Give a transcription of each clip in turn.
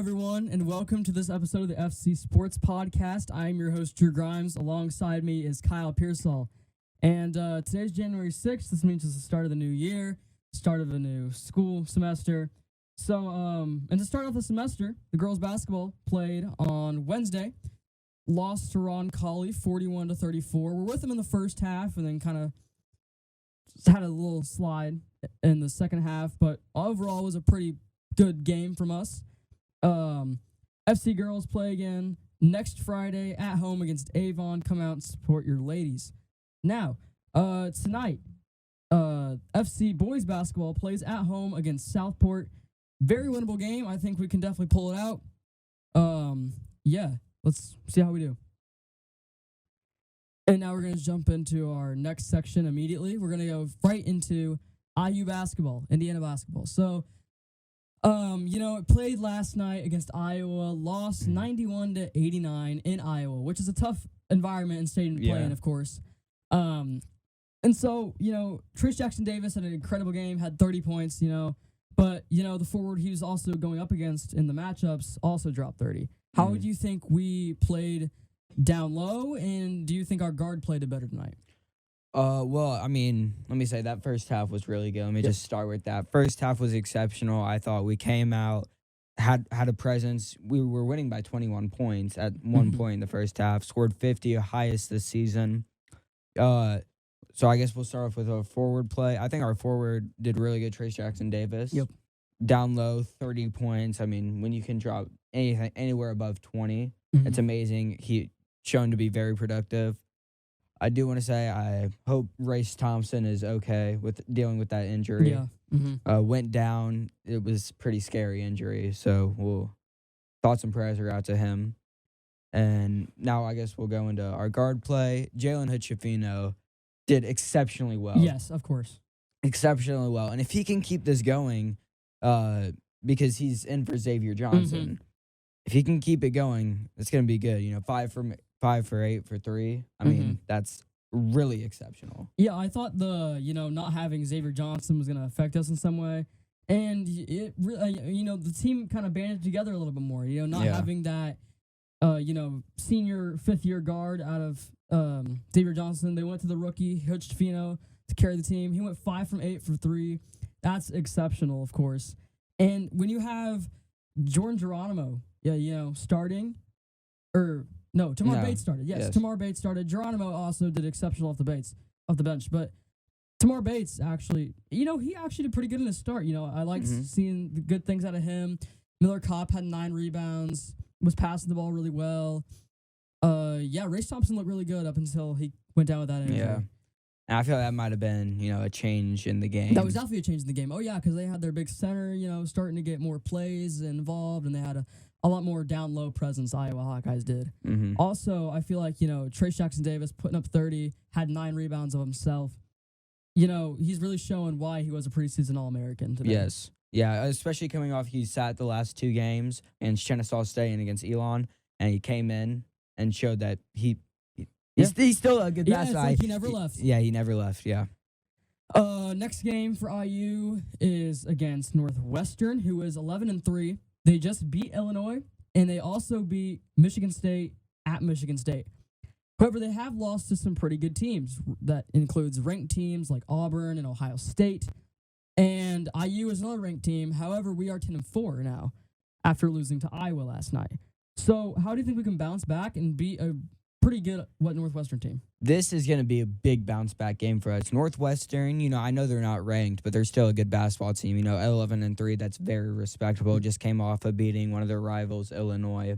everyone, and welcome to this episode of the FC Sports Podcast. I am your host, Drew Grimes. Alongside me is Kyle Pearsall. And today's January 6th. This means it's the start of the new year, start of a new school semester. So, and to start off the semester, the girls' basketball played on Wednesday, lost to Roncalli 41-34. We're with them in the first half, and then kind of had a little slide in the second half. But overall, it was a pretty good game from us. FC girls play again next Friday at home against Avon. Come out and support your ladies. Now, tonight, FC boys basketball plays at home against Southport. Very winnable game. I think we can definitely pull it out. Yeah, let's see how we do. And now we're going to jump into our next section immediately. We're going to go right into IU basketball, Indiana basketball. So, it played last night against Iowa, lost 91-89 in Iowa, which is a tough environment and stadium to play in, of course. And so, Trace Jackson Davis had an incredible game, had 30 points, but, the forward he was also going up against in the matchups also dropped 30. How would you think we played down low, and do you think our guard played it better tonight? Well, I mean, let me say that first half was really good. Let me just start with that. First half was exceptional. I thought we came out, had a presence. We were winning by 21 points at one point in the first half, scored 50, highest this season. So I guess we'll start off with a forward play. I think our forward did really good, Trace Jackson Davis. Yep. Down low, 30 points. I mean, when you can drop anywhere above 20, it's amazing. He shown to be very productive. I do want to say I hope Race Thompson is okay with dealing with that injury. Yeah. Went down. It was pretty scary injury. So thoughts and prayers are out to him. And now I guess we'll go into our guard play. Jalen Hood-Schifino did exceptionally well. Yes, of course. Exceptionally well. And if he can keep this going, because he's in for Xavier Johnson, if he can keep it going, it's going to be good. 5 for 8 for 3. I mean, that's really exceptional. Yeah, I thought not having Xavier Johnson was going to affect us in some way. And it really, the team kind of banded together a little bit more, not having that, senior fifth-year guard out of Xavier Johnson. They went to the rookie, Hood-Schifino, to carry the team. He went 5 from 8 for 3. That's exceptional, of course. And when you have Jordan Geronimo, starting, Tamar Bates started. Yes, Tamar Bates started. Geronimo also did exceptional off the bench. But Tamar Bates actually, he actually did pretty good in the start. I liked seeing the good things out of him. Miller Kopp had 9 rebounds, was passing the ball really well. Race Thompson looked really good up until he went down with that injury. Yeah. And I feel like that might have been, a change in the game. That was definitely a change in the game. Oh, yeah, because they had their big center, starting to get more plays involved, and they had a lot more down-low presence, Iowa Hawkeyes did. Also, I feel like, Trace Jackson Davis putting up 30, had 9 rebounds of himself. He's really showing why he was a preseason All-American today. Yes. Yeah, especially coming off, he sat the last 2 games against Kennesaw State and against Elon, and he came in and showed that he's still a good basketball. It's like he never left. Yeah, he never left, yeah. Next game for IU is against Northwestern, who is 11-3. They just beat Illinois, and they also beat Michigan State at Michigan State. However, they have lost to some pretty good teams. That includes ranked teams like Auburn and Ohio State. And IU is another ranked team. However, we are 10-4 now after losing to Iowa last night. So how do you think we can bounce back and beat a pretty good Northwestern team? This is going to be a big bounce-back game for us. Northwestern, I know they're not ranked, but they're still a good basketball team. 11-3, that's very respectable. Just came off of beating one of their rivals, Illinois.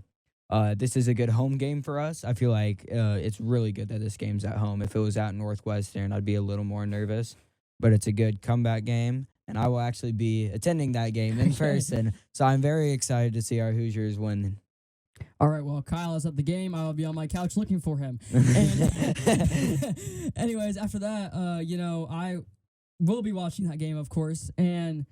This is a good home game for us. I feel like it's really good that this game's at home. If it was at Northwestern, I'd be a little more nervous. But it's a good comeback game, and I will actually be attending that game in person. So I'm very excited to see our Hoosiers win. All right, well, Kyle is at the game. I will be on my couch looking for him. And anyways, after that, I will be watching that game, of course, and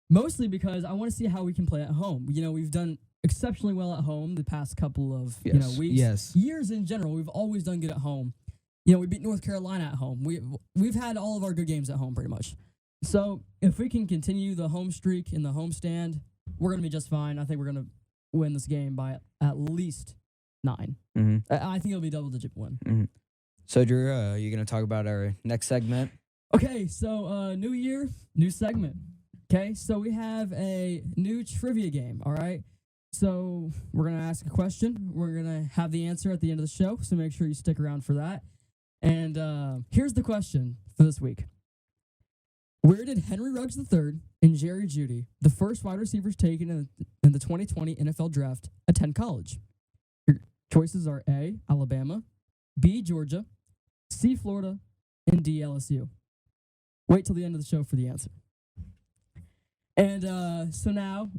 mostly because I want to see how we can play at home. We've done exceptionally well at home the past couple of weeks. Years in general, we've always done good at home. We beat North Carolina at home. We've had all of our good games at home pretty much. So if we can continue the home streak in the homestand, we're going to be just fine. I think we're going to win this game by at least 9. Mm-hmm. I think it'll be double-digit win. Mm-hmm. So, Drew, you're going to talk about our next segment? Okay, so new year, new segment. Okay, so we have a new trivia game, all right? So we're going to ask a question. We're going to have the answer at the end of the show, so make sure you stick around for that. And here's the question for this week. Where did Henry Ruggs III and Jerry Jeudy, the first wide receivers taken in the 2020 NFL Draft, attend college? Your choices are A, Alabama, B, Georgia, C, Florida, and D, LSU. Wait till the end of the show for the answer. And so now,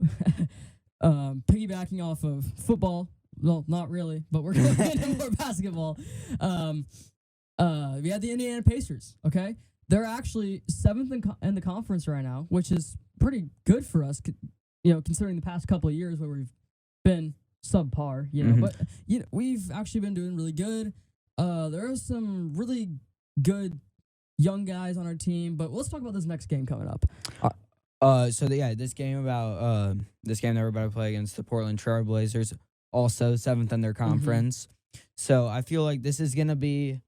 piggybacking off of football, well, not really, but we're going into more basketball. We had the Indiana Pacers, okay? They're actually 7th in the conference right now, which is pretty good for us, considering the past couple of years where we've been subpar, Mm-hmm. But we've actually been doing really good. There are some really good young guys on our team, but let's talk about this next game coming up. This game that we're about to play against the Portland Trail Blazers, also 7th in their conference. So I feel like this is gonna be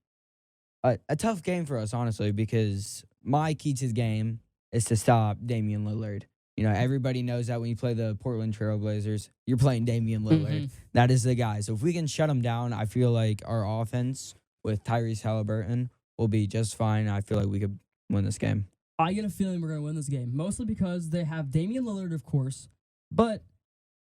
a tough game for us, honestly, because my key to the game is to stop Damian Lillard. Everybody knows that when you play the Portland Trail Blazers, you're playing Damian Lillard. That is the guy. So if we can shut him down, I feel like our offense with Tyrese Halliburton will be just fine. I feel like we could win this game. I get a feeling we're going to win this game, mostly because they have Damian Lillard, of course, but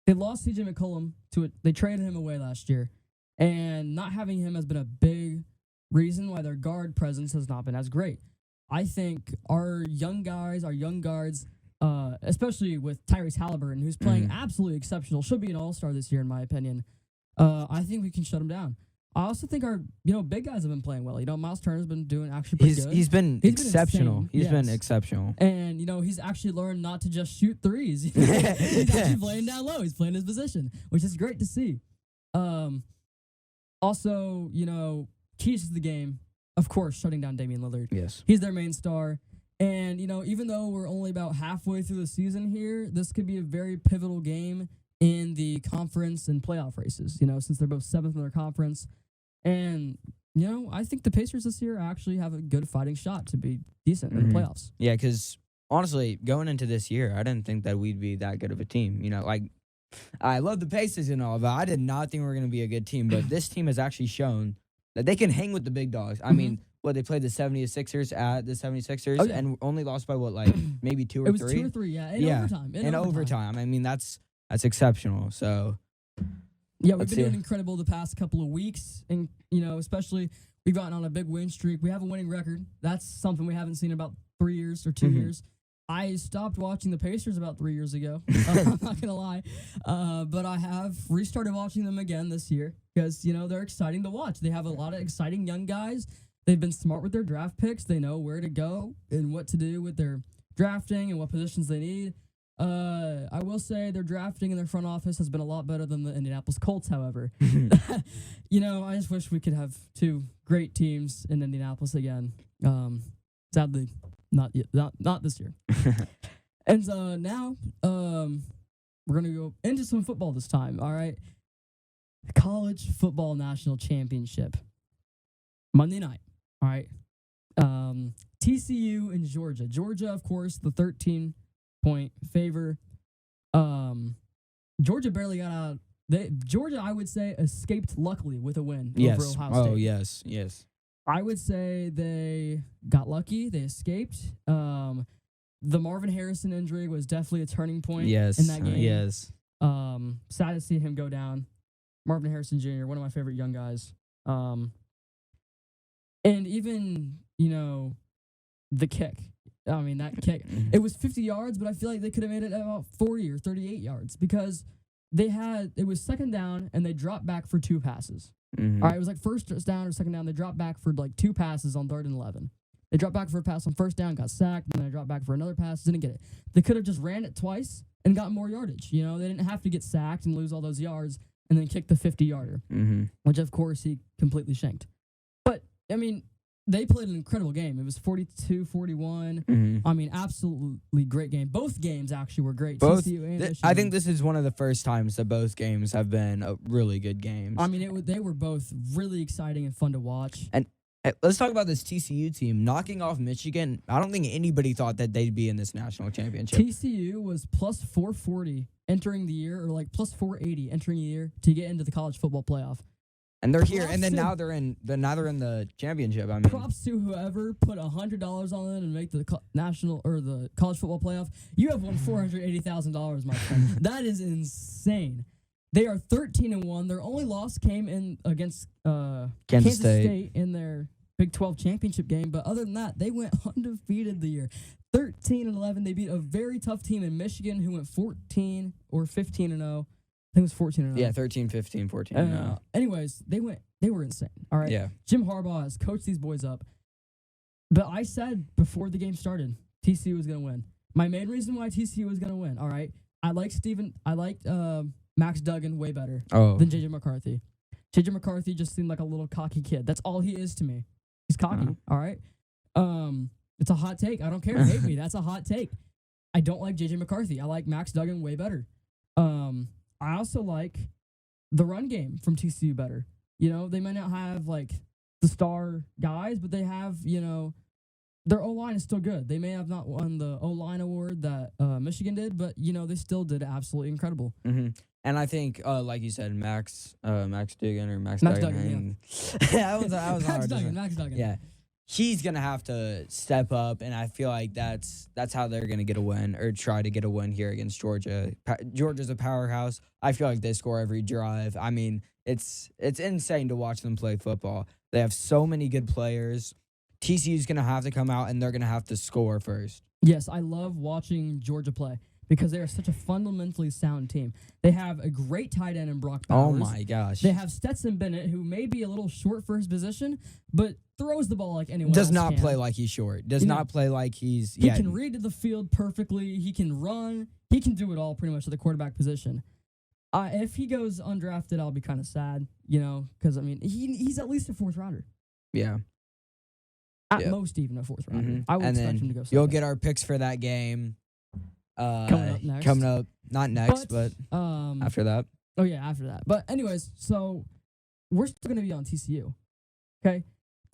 they lost CJ McCollum to it. They traded him away last year, and not having him has been a big reason why their guard presence has not been as great. I think our young guys, our young guards, especially with Tyrese Halliburton, who's playing absolutely exceptional, should be an all-star this year, in my opinion. I think we can shut him down. I also think our big guys have been playing well. Miles Turner's been doing actually pretty good. He's been exceptional. He's Been exceptional. And he's actually learned not to just shoot threes. He's actually playing down low. He's playing his position, which is great to see. Also, keys to the game, of course, shutting down Damian Lillard. Yes. He's their main star. And, even though we're only about halfway through the season here, this could be a very pivotal game in the conference and playoff races, since they're both 7th in their conference. And, I think the Pacers this year actually have a good fighting shot to be decent in the playoffs. Yeah, because honestly, going into this year, I didn't think that we'd be that good of a team. I love the Pacers and all, but I did not think we were going to be a good team. But this team has actually shown that they can hang with the big dogs. I mean, they played the 76ers at the 76ers and only lost by maybe 2 or 3? It was 2 or 3, yeah. In overtime. I mean, that's exceptional. So yeah, we've been doing incredible the past couple of weeks, and especially we've gotten on a big win streak. We have a winning record. That's something we haven't seen in about 3 years or 2 years. I stopped watching the Pacers about 3 years ago. I'm not gonna lie, but I have restarted watching them again this year because they're exciting to watch. They have a lot of exciting young guys. They've been smart with their draft picks. They know where to go and what to do with their drafting and what positions they need. I will say their drafting in their front office has been a lot better than the Indianapolis Colts, however. I just wish we could have 2 great teams in Indianapolis again. Sadly, not this year. And now we're going to go into some football this time, all right? College Football National Championship. Monday night, all right? TCU and Georgia. Georgia, of course, the 13-point favor. Georgia barely got out. Georgia, I would say, escaped luckily with a win over Ohio State. Oh, yes. I would say they got lucky. They escaped. The Marvin Harrison injury was definitely a turning point in that game. Yes. Sad to see him go down. Marvin Harrison Jr., one of my favorite young guys. And even, the kick. I mean, that kick. It was 50 yards, but I feel like they could have made it at about 40 or 38 yards because it was second down and they dropped back for 2 passes. All right, it was like first down or second down. They dropped back for 2 passes on 3rd and 11. They dropped back for a pass on first down, got sacked, and then they dropped back for another pass, didn't get it. They could have just ran it twice and got more yardage. They didn't have to get sacked and lose all those yards and then kick the 50-yarder, which, of course, he completely shanked. But, I mean, they played an incredible game. It was 42-41. Mhm. I mean, absolutely great game. Both games actually were great. Both. TCU and I Michigan. think this is one of the first times that both games have been really good games. I mean, they were both really exciting and fun to watch. Hey, let's talk about this TCU team knocking off Michigan. I don't think anybody thought that they'd be in this national championship. TCU was plus 440 entering the year, or like plus 480 entering the year to get into the college football playoff. And they're here, and then Props now they're in the championship. I mean, Props to whoever put $100 on it and make the national or the college football playoff. You have won $480,000, my friend. That is insane. They are 13-1. Their only loss came in against Kansas State in their Big 12 championship game. But other than that, they went undefeated the year. 13-11. They beat a very tough team in Michigan who went 14 or 15-0. I think it was 14-0. Yeah, 13, 15, 14. Anyways, they were insane. All right. Yeah. Jim Harbaugh has coached these boys up. But I said before the game started, TCU was going to win. My main reason why TCU was going to win, all right? I liked Max Duggan way better than J.J. McCarthy. J.J. McCarthy just seemed like a little cocky kid. That's all he is to me. He's cocky, all right? It's a hot take. I don't care. Hate me. That's a hot take. I don't like J.J. McCarthy. I like Max Duggan way better. I also like the run game from TCU better. You know, they might not have, like, the star guys, but they have, you know, their O-line is still good. They may have not won the O-line award that Michigan did, but, you know, they still did absolutely incredible. Mm-hmm. And I think, like you said, Max Duggan or Max Duggan. Yeah. I was Max Duggan. Yeah. He's going to have to step up, and I feel like that's how they're going to get a win or try to get a win here against Georgia. Georgia's a powerhouse. I feel like they score every drive. I mean, it's insane to watch them play football. They have so many good players. TCU's going to have to come out, and they're going to have to score first. Yes, I love watching Georgia play because they are such a fundamentally sound team. They have a great tight end in Brock Bowers. Oh, my gosh. They have Stetson Bennett, who may be a little short for his position, but throws the ball like anyone Does else not can. play like he's short. Does not play like he's... He can read the field perfectly. He can run. He can do it all pretty much at the quarterback position. If he goes undrafted, I'll be kind of sad, you know, because, I mean, he's at least a fourth rounder. Yeah. At most, even a fourth rounder. Mm-hmm. I would and expect then him to go you'll second. get our picks for that game. Coming up next. Not next, but after that. Oh, yeah, after that. But anyways, so we're still going to be on TCU, okay?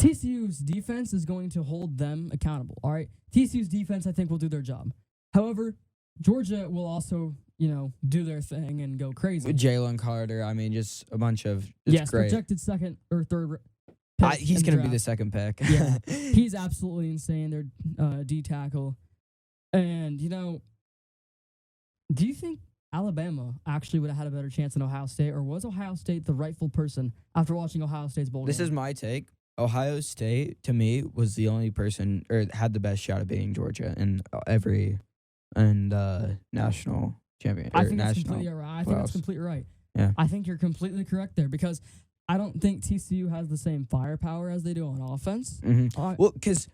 TCU's defense is going to hold them accountable, all right? TCU's defense, I think, will do their job. However, Georgia will also, you know, do their thing and go crazy. Jalen Carter, I mean, just a bunch of yes, great. projected second or third He's going to be the second pick. Yeah, he's absolutely insane. Their D tackle. And, you know, do you think Alabama actually would have had a better chance than Ohio State, or was Ohio State the rightful person after watching Ohio State's bowl This game? is my take. Ohio State, to me, was the only person, or had the best shot at beating Georgia in national champion. I think that's national completely right. I think that's playoffs. completely right. Yeah. I think you're completely correct there because I don't think TCU has the same firepower as they do on offense. Mm-hmm. Well, because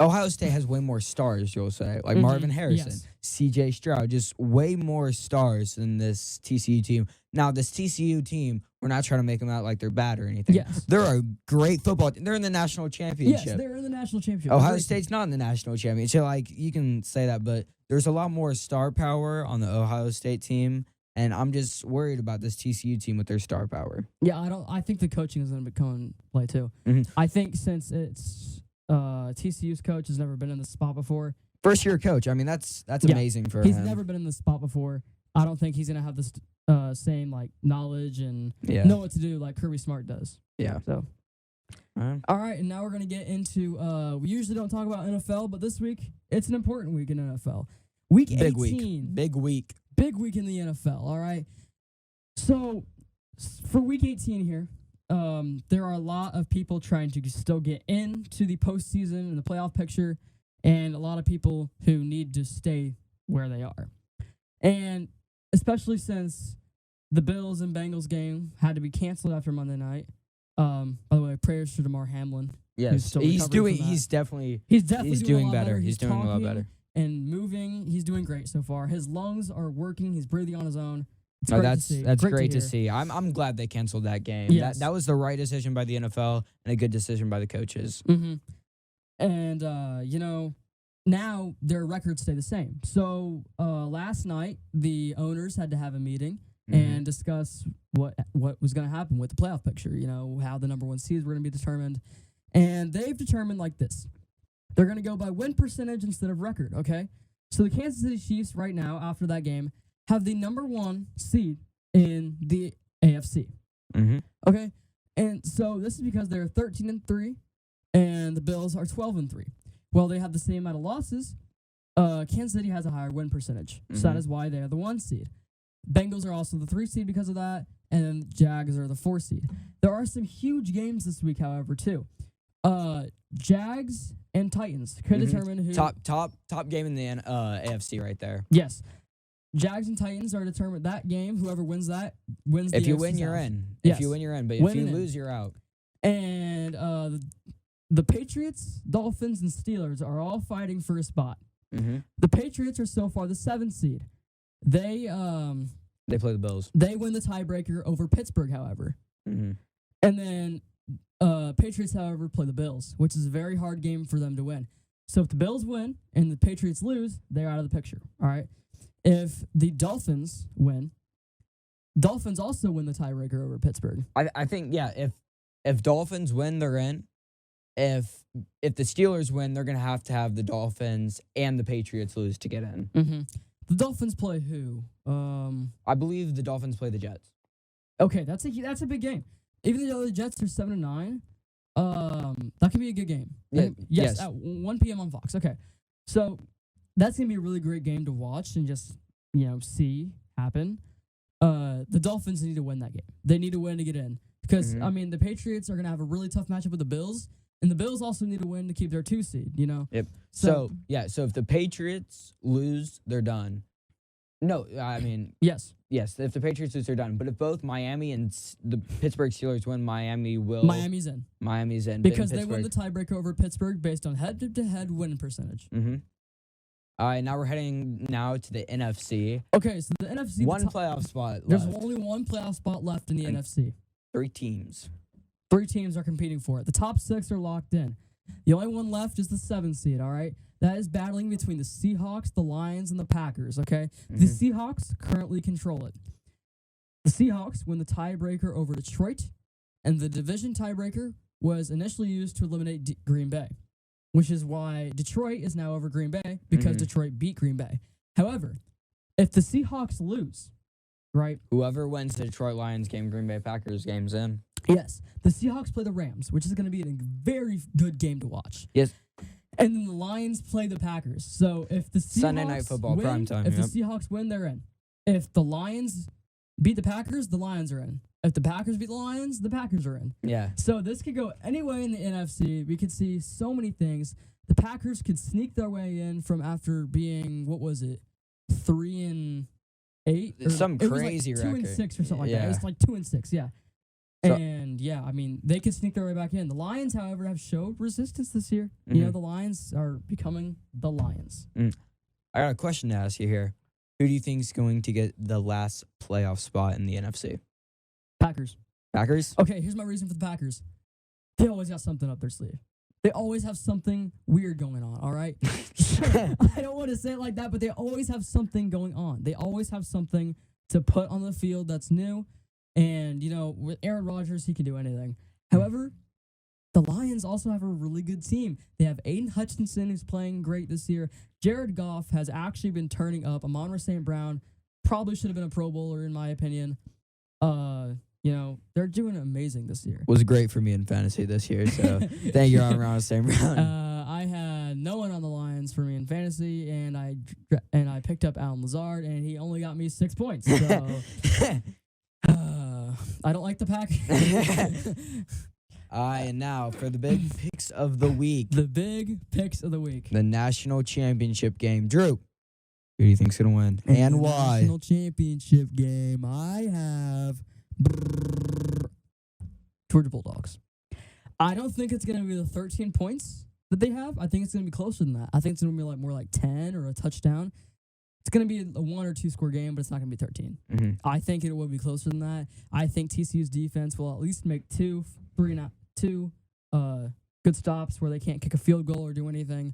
Ohio State has way more stars, you'll say. Like Marvin Harrison, yes. C.J. Stroud, just way more stars than this TCU team. Now, this TCU team, we're not trying to make them out like they're bad or anything. Yes. They're a great football team. They're in the national championship. Yes, they're in the national championship. Ohio State's not in the national championship. Like, you can say that, but there's a lot more star power on the Ohio State team, and I'm just worried about this TCU team with their star power. Yeah, I think the coaching is going to come in play too. Mm-hmm. I think since it's TCU's coach has never been in this spot before. First year coach. I mean, that's amazing for him. He's never been in this spot before. I don't think he's going to have this same like knowledge and know what to do like Kirby Smart does. Yeah. So. All right, and now we're going to get into we usually don't talk about NFL, but this week it's an important week in NFL. Week 18. Big week. Big week in the NFL, all right? So, for week 18 here, there are a lot of people trying to still get into the postseason and the playoff picture, and a lot of people who need to stay where they are. And especially since the Bills and Bengals game had to be canceled after Monday night. By the way, prayers to DeMar Hamlin. Yes, he's definitely doing better. He's doing a lot better. And moving, he's doing great so far. His lungs are working. He's breathing on his own. It's No, great to that's see. great to hear. see. I'm glad they canceled that game. Yes. That was the right decision by the NFL and a good decision by the coaches. Mm-hmm. And now their records stay the same. So last night the owners had to have a meeting and discuss what was going to happen with the playoff picture. How the number 1 seeds were going to be determined, and they've determined like this: they're going to go by win percentage instead of record. Okay, so the Kansas City Chiefs right now, after that game, have the number 1 seed in the AFC. Mm-hmm. Okay, and so this is because they're 13-3, and the Bills are 12-3. Well, they have the same amount of losses. Kansas City has a higher win percentage, so that is why they are the 1 seed. Bengals are also the 3 seed because of that, and then Jags are the 4 seed. There are some huge games this week, however, too. Jags and Titans could determine who top game in the AFC right there. Yes, Jags and Titans are determined that game. Whoever wins that wins. If the you AFC win, you're South. in. Yes. If you win, you're in. But Win if you and in. lose, you're out. And the Patriots, Dolphins, and Steelers are all fighting for a spot. Mm-hmm. The Patriots are so far the 7th seed. They play the Bills. They win the tiebreaker over Pittsburgh, however. Mm-hmm. And then Patriots, however, play the Bills, which is a very hard game for them to win. So if the Bills win and the Patriots lose, they're out of the picture. All right. If the Dolphins win, Dolphins also win the tiebreaker over Pittsburgh. I think if Dolphins win, they're in. If the Steelers win, they're gonna have to have the Dolphins and the Patriots lose to get in. Mm-hmm. The Dolphins play who? I believe the Dolphins play the Jets. Okay, that's a big game. Even though the Jets are 7-9, that could be a good game. Yeah, yes. At 1 p.m. on Fox. Okay, so that's gonna be a really great game to watch and just see happen. The Dolphins need to win that game. They need to win to get in because the Patriots are gonna have a really tough matchup with the Bills, and the Bills also need to win to keep their 2 seed. Yep. So if the Patriots lose, they're done. No, I mean yes. If the Patriots lose, they're done. But if both Miami and the Pittsburgh Steelers win, Miami's in. Miami's in because they win the tiebreaker over Pittsburgh based on head-to-head win percentage. Mm-hmm. All right, now we're heading to the NFC. Okay, so the NFC playoff spot left. There's only 1 playoff spot left in the NFC. 3 teams. 3 teams are competing for it. The top 6 are locked in. The only one left is the 7th seed, all right? That is battling between the Seahawks, the Lions, and the Packers, okay? The Seahawks currently control it. The Seahawks win the tiebreaker over Detroit, and the division tiebreaker was initially used to eliminate Green Bay, which is why Detroit is now over Green Bay because Detroit beat Green Bay. However, if the Seahawks lose, right? Whoever wins the Detroit Lions game, Green Bay Packers game's in. Yes. The Seahawks play the Rams, which is going to be a very good game to watch. Yes. And then the Lions play the Packers. So if the Seahawks Sunday Night Football win, primetime. If the Seahawks win, they're in. If the Lions beat the Packers, the Lions are in. If the Packers beat the Lions, the Packers are in. Yeah. So this could go any way in the NFC. We could see so many things. The Packers could sneak their way in from after being 3-8, some crazy record. 2-6 or something like that. It was like 2-6. Yeah. So, They could sneak their way back in. The Lions, however, have showed resistance this year. The Lions are becoming the Lions. I got a question to ask you here. Who do you think is going to get the last playoff spot in the NFC? Packers. Packers? Okay, here's my reason for the Packers. They always got something up their sleeve. They always have something weird going on, all right? I don't want to say it like that, but they always have something going on. They always have something to put on the field that's new. And, with Aaron Rodgers, he can do anything. However, the Lions also have a really good team. They have Aiden Hutchinson, who's playing great this year. Jared Goff has actually been turning up. Amon-Ra St. Brown probably should have been a Pro Bowler, in my opinion. They're doing amazing this year. Was great for me in fantasy this year, so thank you, Amon-Ra St. Brown. I had no one on the Lions for me in fantasy, and I picked up Alan Lazard, and he only got me 6 points. So I don't like the pack. And now for the big picks of the week. The big picks of the week. The national championship game. Drew, who do you think's going to win? And why? National championship game. I have Georgia Bulldogs. I don't think it's going to be the 13 points that they have. I think it's going to be closer than that. I think it's going to be more like 10 or a touchdown it's going to be a 1 or 2 score game, but it's not going to be 13. Mm-hmm. I think it will be closer than that. I think TCU's defense will at least make two good stops where they can't kick a field goal or do anything.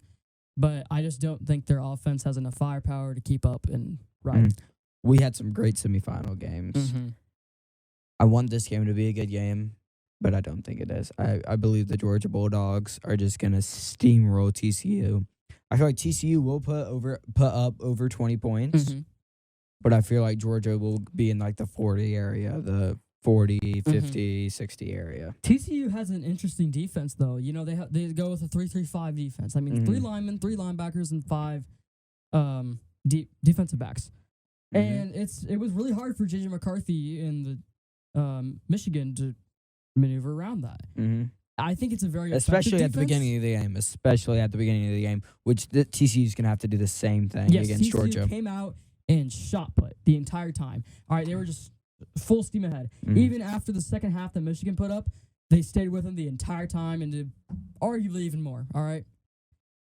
But I just don't think their offense has enough firepower to keep up and ride. We had some great semifinal games. Mm-hmm. I want this game to be a good game, but I don't think it is. I believe the Georgia Bulldogs are just gonna steamroll TCU. I feel like TCU will put up over 20 points, Mm-hmm. but I feel like Georgia will be in like the 40 area, the 40, 50, 60 area. TCU has an interesting defense, though. You know, they go with a 3-3-5 defense. I mean, 3 linemen, 3 linebackers, and 5 defensive backs. And it was really hard for JJ McCarthy in the Michigan to maneuver around that. Mm-hmm. I think it's a very especially effective at the beginning of the game. Especially at the beginning of the game, which the TCU's gonna have to do the same thing against TCU Georgia. Came out and shot put the entire time. All right, they were just full steam ahead. Mhm. Even after the second half that Michigan put up, they stayed with them the entire time and did arguably even more. All right.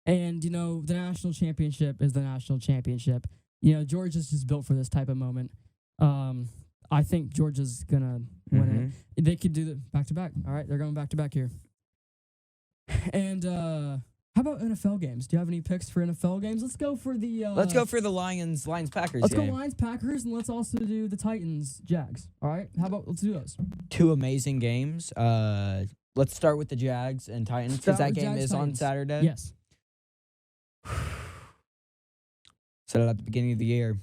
And, you know, the national championship is the national championship. You know, Georgia's just built for this type of moment. I think Georgia's going to win it. They could do the back-to-back. All right, they're going back-to-back here. And how about NFL games? Do you have any picks for NFL games? Let's go for the Let's go for the Lions Packers let's game. go Lions Packers, and let's also do the Titans Jags. All right, let's do those. 2 amazing games. Let's start with the Jags and Titans because that game is on Saturday. Yes. Said it at the beginning of the year.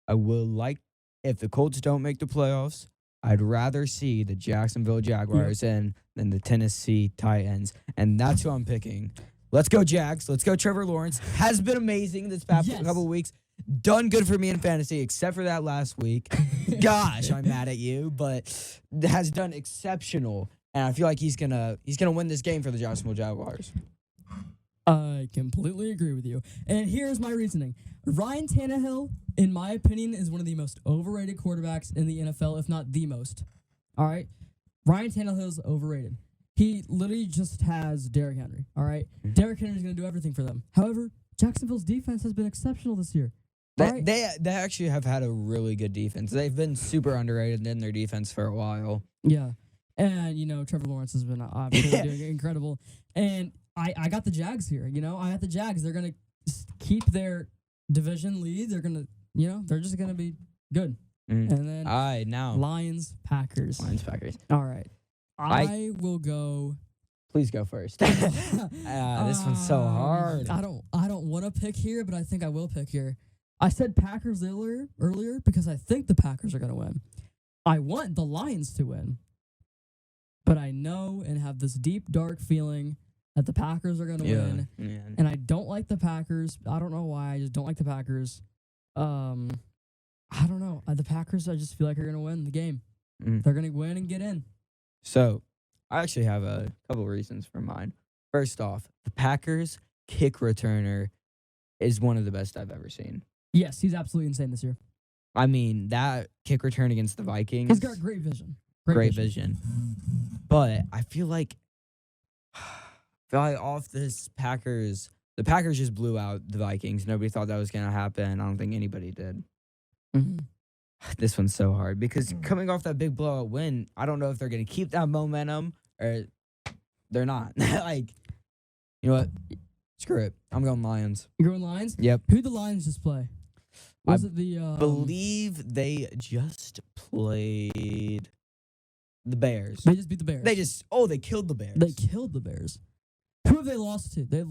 I will like if the Colts don't make the playoffs. I'd rather see the Jacksonville Jaguars in than the Tennessee Titans, and that's who I'm picking. Let's go Jags. Let's go Trevor Lawrence. Has been amazing this past couple of weeks. Done good for me in fantasy, except for that last week. Gosh, I'm mad at you, but has done exceptional, and I feel like he's gonna win this game for the Jacksonville Jaguars. I completely agree with you. And here's my reasoning. Ryan Tannehill, in my opinion, is one of the most overrated quarterbacks in the NFL, if not the most. All right? Ryan Tannehill is overrated. He literally just has Derrick Henry. All right? Derrick Henry's going to do everything for them. However, Jacksonville's defense has been exceptional this year. They actually have had a really good defense. They've been super underrated in their defense for a while. Yeah. And, you know, Trevor Lawrence has been absolutely doing incredible. And I got the Jags here. You know, I got the Jags. They're going to keep their division lead. They're going to, you know, they're just going to be good. And then Lions, Packers. All right. I will go. Please go first. This one's so hard. I don't want to pick here, but I think I will pick here. I said Packers earlier because I think the Packers are going to win. I want the Lions to win. But I know and have this deep, dark feeling that the Packers are going to win. Yeah. And I don't like the Packers. I don't know why. I just don't like the Packers. I don't know. The Packers, I just feel like are going to win the game. They're going to win and get in. So, I actually have a couple reasons for mine. First off, the Packers kick returner is one of the best I've ever seen. Yes, he's absolutely insane this year. I mean, that kick return against the Vikings. He's got great vision. Great vision. But I feel like off this Packers, the Packers just blew out the Vikings. Nobody thought that was going to happen. I don't think anybody did. This one's so hard because coming off that big blowout win, I don't know if they're going to keep that momentum or they're not. Like, you know what? Screw it. I'm going Lions. You're going Lions? Yep. Who'd the Lions just play? Was it the... believe they just played the Bears. They just beat the Bears. They killed the Bears. They killed the Bears. Who have they lost to? They've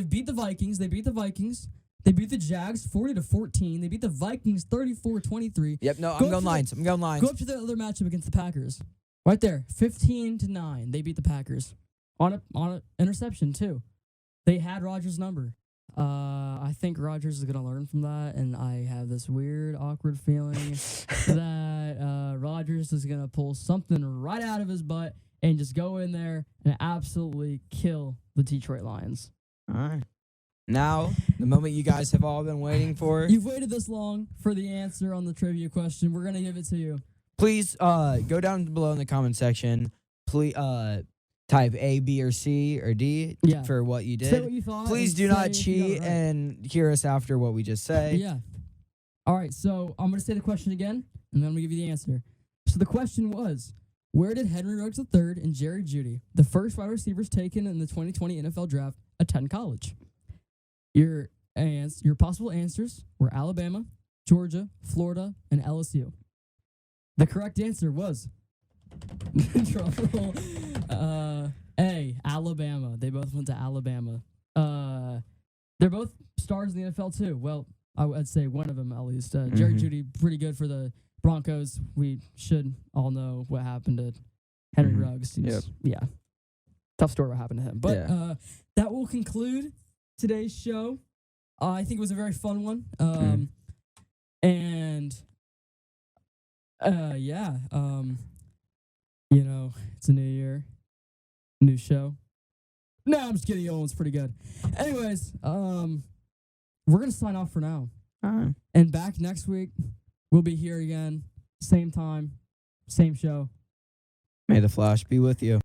beat the Vikings. They beat the Jags 40-14. They beat the Vikings 34-23. Yep, no, I'm going Lions. Go up to the other matchup against the Packers. Right there, 15-9. They beat the Packers on a interception too. They had Rodgers' number. I think Rodgers is gonna learn from that, and I have this weird, awkward feeling that Rodgers is gonna pull something right out of his butt and just go in there and absolutely kill the Detroit Lions. All right. Now, the moment you guys have all been waiting for. You've waited this long for the answer on the trivia question. We're gonna give it to you. Please go down below in the comment section. Please type A, B, or C, or D Yeah. for what you Say did. what you thought. Please and do say not if you got it cheat right. and hear us after what we just say. Yeah. All right, so I'm going to say the question again, and then I'm going to give you the answer. So the question was, where did Henry Ruggs III and Jerry Jeudy, the first wide receivers taken in the 2020 NFL Draft, attend college? Your possible answers were Alabama, Georgia, Florida, and LSU. The correct answer was A, Alabama. They both went to Alabama. They're both stars in the NFL too. Well, I'd say one of them at least. Jerry Mhm. Jeudy, pretty good for the Broncos. We should all know what happened to Henry Mhm. Ruggs. Yep. Yeah, tough story what happened to him. But Yeah. that will conclude today's show. I think it was a very fun one. And yeah, it's a new year, new show. No, I'm just kidding. The old one's pretty good. Anyways, we're gonna sign off for now. And back next week, we'll be here again, same time, same show. May the Flash be with you.